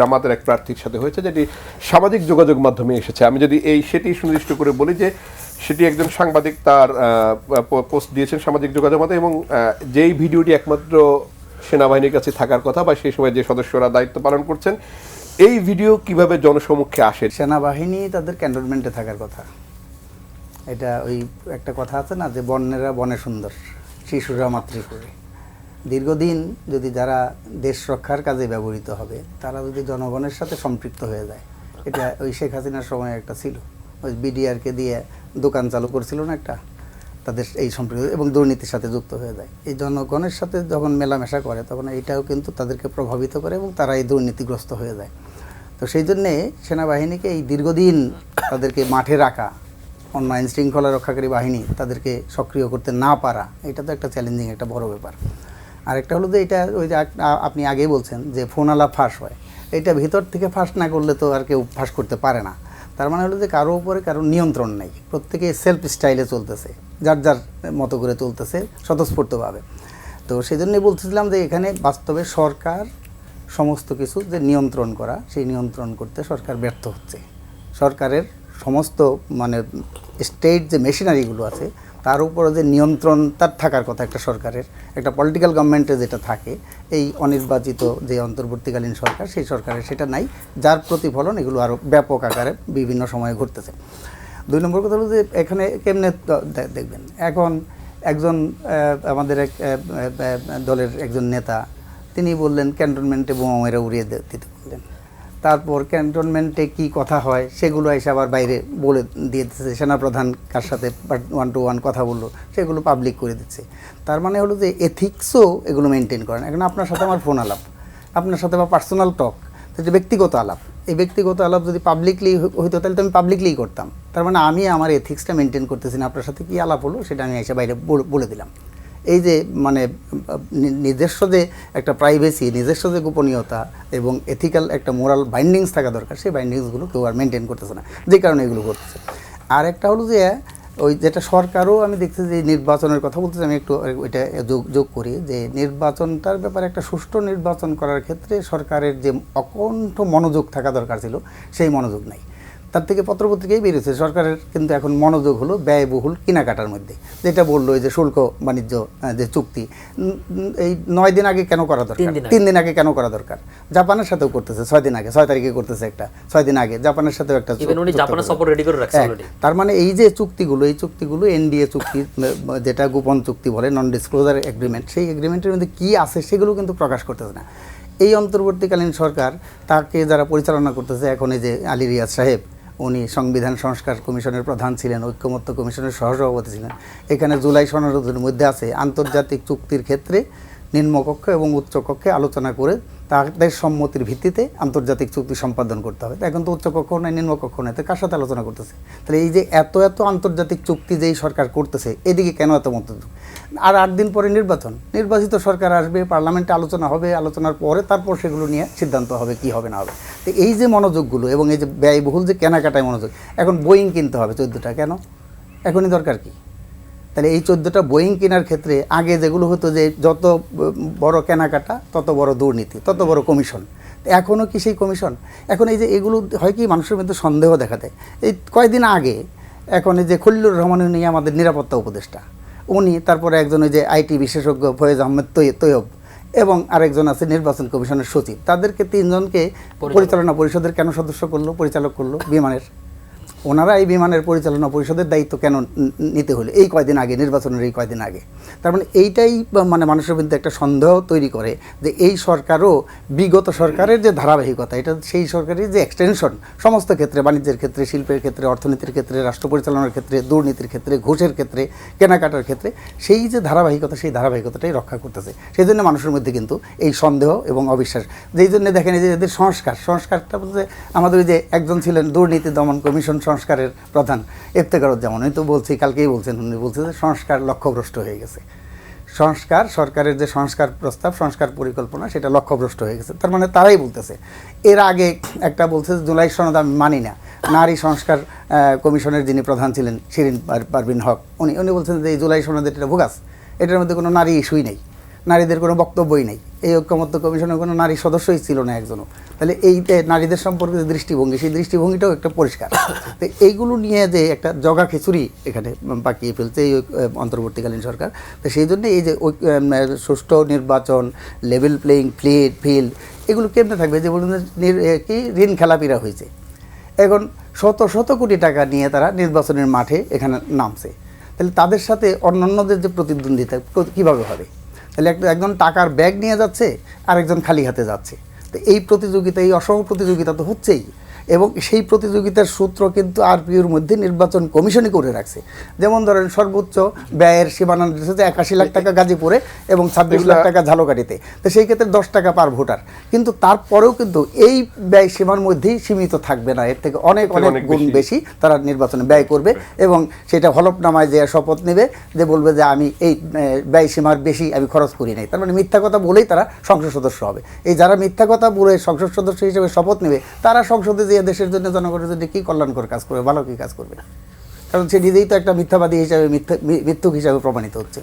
জামাতের এক প্রার্থীর সাথে হয়েছে, যেটি সামাজিক যোগাযোগ মাধ্যমে এসেছে। আমি যদি সেটি সুনির্দিষ্ট করে বলি যে সেটি একজন সাংবাদিক তার পোস্ট দিয়েছেন সামাজিক যোগাযোগ মাধ্যমে, এবং যেই ভিডিওটি একমাত্র সেনাবাহিনীর কাছে থাকার কথা বা সেই সময় যে সদস্যরা দায়িত্ব পালন করছেন, এই ভিডিও কিভাবে জনসমক্ষে আসে? সেনাবাহিনী তাদের ক্যান্টনমেন্টে থাকার কথা। এটা ওই একটা কথা আছে না যে বন্যেরা বনে সুন্দর, শিশুরা মাতৃপুরে। দীর্ঘদিন যদি যারা দেশ রক্ষার কাজে ব্যবহৃত হবে তারা যদি জনগণের সাথে সম্পৃক্ত হয়ে যায়, এটা ওই শেখ হাসিনার সময় একটা ছিল, ওই বিডিআরকে দিয়ে দোকান চালু করছিল না একটা, তাদের এই সম্পৃক্ত এবং দুর্নীতির সাথে যুক্ত হয়ে যায়। এই জনগণের সাথে যখন মেলামেশা করে তখন এটাও কিন্তু তাদেরকে প্রভাবিত করে এবং তারা এই দুর্নীতিগ্রস্ত হয়ে যায়। তো সেই জন্যে সেনাবাহিনীকে এই দীর্ঘদিন তাদেরকে মাঠে রাখা, অন্য আইন শৃঙ্খলা রক্ষাকারী বাহিনী তাদেরকে সক্রিয় করতে না পারা, এটা তো একটা চ্যালেঞ্জিং, একটা বড় ব্যাপার। আরেকটা হলো যে এটা ওই যে আপনি আগেই বলছেন যে ফোন আলাপ ফাঁস হয়, এটা ভিতর থেকে ফাঁস না করলে তো আর কেউ ফাঁস করতে পারে না। তার মানে হলো যে কারো উপরে কারো নিয়ন্ত্রণ নেই, প্রত্যেকে সেলফ স্টাইলে চলতেছে, যার যার মতো করে চলতেছে স্বতঃস্ফূর্তভাবে। তো সেই জন্যই বলতেছিলাম যে এখানে বাস্তবে সরকার সমস্ত কিছু যে নিয়ন্ত্রণ করা, সেই নিয়ন্ত্রণ করতে সরকার ব্যর্থ হচ্ছে। সরকারের সমস্ত মানে স্টেট যে মেশিনারিগুলো আছে তার উপরে যে নিয়ন্ত্রণ তার থাকার কথা একটা সরকারের, একটা পলিটিক্যাল গভর্নমেন্টে যেটা থাকে, এই অনির্বাচিত যে অন্তর্বর্তীকালীন সরকার, সেই সরকারের সেটা নাই, যার প্রতিফলন এগুলো আরও ব্যাপক আকারে বিভিন্ন সময়ে ঘটতেছে। দুই নম্বর কথা হলো যে এখানে কেমনে দেখবেন, এখন একজন আমাদের এক দলের একজন নেতা তিনি বললেন ক্যান্টনমেন্টে বোমা মেরে উড়িয়ে দিতে বললেন। তারপর ক্যান্টনমেন্টে কি কথা হয় সেগুলো এসে আবার বাইরে বলে দিয়ে দিচ্ছে, সেনাপ্রধান কার সাথে 1-to-1 কথা বললো সেগুলো পাবলিক করে দিচ্ছে। তার মানে হলো যে এথিক্সও এগুলো মেনটেন করেন। এখন আপনার সাথে আমার ফোন আলাপ, আপনার সাথে বা পার্সোনাল টক, যে ব্যক্তিগত আলাপ, এই ব্যক্তিগত আলাপ যদি পাবলিকলি হইতো তাহলে তো আমি পাবলিকলিই করতাম। তার মানে আমি আমার এথিক্সটা মেনটেন করতেছি না, আপনার সাথে কী আলাপ হলো সেটা আমি এসে বাইরে বলে দিলাম। এই যে মানে নিজস্ব যে একটা প্রাইভেসি, নিজস্ব যে গোপনীয়তা এবং এথিক্যাল একটা মোরাল বাইন্ডিংস থাকা দরকার, সেই বাইন্ডিংসগুলো কেউ আর মেনটেন করতেছে না, যে কারণে এগুলো করতেছে। আর একটা হলো যে ওই যেটা সরকারও আমি দেখছি যে নির্বাচনের কথা বলতেছি, আমি একটু ওইটা যোগ করি যে নির্বাচনটার ব্যাপারে একটা সুষ্ঠু নির্বাচন করার ক্ষেত্রে সরকারের যে অকণ্ঠ মনোযোগ থাকা দরকার ছিল, সেই মনোযোগ নাই। তার থেকে পত্রপত্রিকাই বেরিয়েছে সরকারের কিন্তু এখন মনোযোগ হলো ব্যয়বহুল কেনাকাটার মধ্যে, যেটা বললো এই যে শুল্ক বাণিজ্য যে চুক্তি, এই 9 দিন আগে কেন করা দরকার, 3 দিন আগে কেন করা দরকার? জাপানের সাথেও করতেছে 6 দিন আগে, 6 তারিখে করতেছে একটা, 6 দিন আগে জাপানের সাথেও একটা। তার মানে এই যে চুক্তিগুলো, এই চুক্তিগুলো এনডিএ চুক্তি, যেটা গোপন চুক্তি বলে, নন ডিসক্লোজার এগ্রিমেন্ট, সেই এগ্রিমেন্টের মধ্যে কী আছে সেগুলো কিন্তু প্রকাশ করতেছে না। এই অন্তর্বর্তীকালীন সরকার তাকে যারা পরিচালনা করতেছে এখন, এই যে আলী রিয়াজ সাহেব, উনি সংবিধান সংস্কার কমিশনের প্রধান ছিলেন, ঐক্যমত্য কমিশনের সহসভাপতি ছিলেন। এখানে জুলাই সনদের মধ্যে আছে আন্তর্জাতিক চুক্তির ক্ষেত্রে নিম্নকক্ষ এবং উচ্চকক্ষে আলোচনা করে তাদের সম্মতির ভিত্তিতে আন্তর্জাতিক চুক্তি সম্পাদন করতে হবে। এখন তো উচ্চকক্ষ নয়, নিম্নকক্ষ নয়, তো কার সাথে আলোচনা করতেছে? তাহলে এই যে এত আন্তর্জাতিক চুক্তি যেই সরকার করতেছে, এদিকে কেন এত মন্তব্য? আর 8 দিন পরে নির্বাচিত সরকার আসবে, পার্লামেন্টে আলোচনা হবে, আলোচনার পরে তারপর সেগুলো নিয়ে সিদ্ধান্ত হবে কি হবে না হবে। তো এই যে মনোযোগগুলো এবং এই যে ব্যয়বহুল যে কেনাকাটায় মনোযোগ, এখন বোয়িং কিনতে হবে 14টা, কেন? এখনই দরকার কি? তাহলে এই 14টা বোয়িং কেনার ক্ষেত্রে আগে যেগুলো হতো যে যত বড় কেনাকাটা তত বড় দুর্নীতি, তত বড় কমিশন, এখনও কি সেই কমিশন? এখন এই যে এগুলো হয় কি, মানুষের মধ্যে সন্দেহ দেখা দেয়। এই কয়েকদিন আগে এখন এই যে খলিলুর রহমান নিয়ে আমাদের নিরাপত্তা উপদেষ্টা, উনি, তারপরে একজন ওই যে আইটি বিশেষজ্ঞ ফয়েজ আহমেদ তৈয়ব, এবং আরেকজন আছে নির্বাচন কমিশনের সচিব, তাদেরকে 3 জনকে পরিচালনা পরিষদের কেন সদস্য করলো, পরিচালক করলো বিমানের? ওনারা এই বিমানের পরিচালনা পরিষদের দায়িত্ব কেন নিতে হলো এই কয়দিন আগে, নির্বাচনের এই কয়দিন আগে? তার মানে এইটাই মানে মানুষের মধ্যে একটা সন্দেহ তৈরি করে যে এই সরকারও বিগত সরকারের যে ধারাবাহিকতা, এটা সেই সরকারের যে এক্সটেনশন, সমস্ত ক্ষেত্রে, বাণিজ্যের ক্ষেত্রে, শিল্পের ক্ষেত্রে, অর্থনীতির ক্ষেত্রে, রাষ্ট্র পরিচালনার ক্ষেত্রে, দুর্নীতির ক্ষেত্রে, ঘুষের ক্ষেত্রে, কেনাকাটার ক্ষেত্রে, সেই যে ধারাবাহিকতা, সেই ধারাবাহিকতাটাই রক্ষা করতেছে। সেই জন্য মানুষের মধ্যে কিন্তু এই সন্দেহ এবং অবিশ্বাস, যেই জন্য দেখেন এই যে এদের সংস্কারটা বলতে আমাদের ওই যে একজন ছিলেন দুর্নীতি দমন কমিশন সংস্কারের প্রধান ইফতেখারুজ্জামান, উনি তো বলছি, কালকেই বলছেন, উনি বলছে যে সংস্কার লক্ষ্যভ্রষ্ট হয়ে গেছে। সরকারের যে সংস্কার প্রস্তাব, সংস্কার পরিকল্পনা, সেটা লক্ষ্যভ্রষ্ট হয়ে গেছে। তার মানে তারাই বলতেছে। এর আগে একটা বলছে জুলাই সনদ আমি মানি না, নারী সংস্কার কমিশনের যিনি প্রধান ছিলেন শিরিন পারভিন হক, উনি বলছেন যে এই জুলাই সনদ এটা ভোগাস, এটার মধ্যে কোনো নারী ইস্যুই নেই। নারীদের কোনো বক্তব্যই নেই, এই ঐক্যমত্য কমিশনের কোনো নারী সদস্যই ছিল না একজনও। তাহলে এই যে নারীদের সম্পর্কে যে দৃষ্টিভঙ্গি, সেই দৃষ্টিভঙ্গিটাও একটা পরিষ্কার। তো এইগুলো নিয়ে যে একটা জগা খিচুড়ি এখানে পাকিয়ে ফেলছে এই অন্তর্বর্তীকালীন সরকার, তো সেই জন্য এই যে সুষ্ঠু নির্বাচন, লেভেল প্লেয়িং ফিল্ড, এগুলো কেমনে থাকবে? যে বলুন কি ঋণ খেলাপিরা হয়েছে, এখন শত শত কোটি টাকা নিয়ে তারা নির্বাচনের মাঠে এখানে নামছে, তাহলে তাদের সাথে অন্যান্যদের যে প্রতিদ্বন্দ্বিতা কীভাবে হবে? তাহলে একজন টাকার ব্যাগ নিয়ে যাচ্ছে, আরেকজন খালি হাতে যাচ্ছে। তো এই প্রতিযোগিতা, এই অসম প্রতিযোগিতা তো হচ্ছেই, এবং সেই প্রতিযোগিতার সূত্র কিন্তু আরপিওর মধ্যে নির্বাচন কমিশনই করে রাখছে। যেমন ধরেন সর্বোচ্চ ব্যয়ের সীমানা দিয়েছে 81 লাখ টাকা গাজীপুরে এবং 26 লাখ টাকা ঝালকাঠিতে, তো সেই ক্ষেত্রে 10 টাকা পার ভোটার। কিন্তু তারপরেও কিন্তু এই ব্যয় সীমার মধ্যেই সীমিত থাকবে না, এর থেকে অনেক অনেক গুণ বেশি তারা নির্বাচনে ব্যয় করবে, এবং সেটা হলফনামায় যে শপথ নেবে, যে বলবে যে আমি এই ব্যয় সীমার বেশি আমি খরচ করি নাই। তার মানে মিথ্যা কথা বলেই তারা সংসদ সদস্য হবে। এই যারা মিথ্যা কথা বলে সংসদ সদস্য হিসেবে শপথ নেবে, তারা সংসদে যে দেশের জন্য, জনগণের জন্য কী কল্যাণকর কাজ করবে, ভালো কী কাজ করবে? কারণ সে নিজেই তো একটা মিথ্যাবাদী হিসাবে, মিথ্যুক হিসাবে প্রমাণিত হচ্ছে।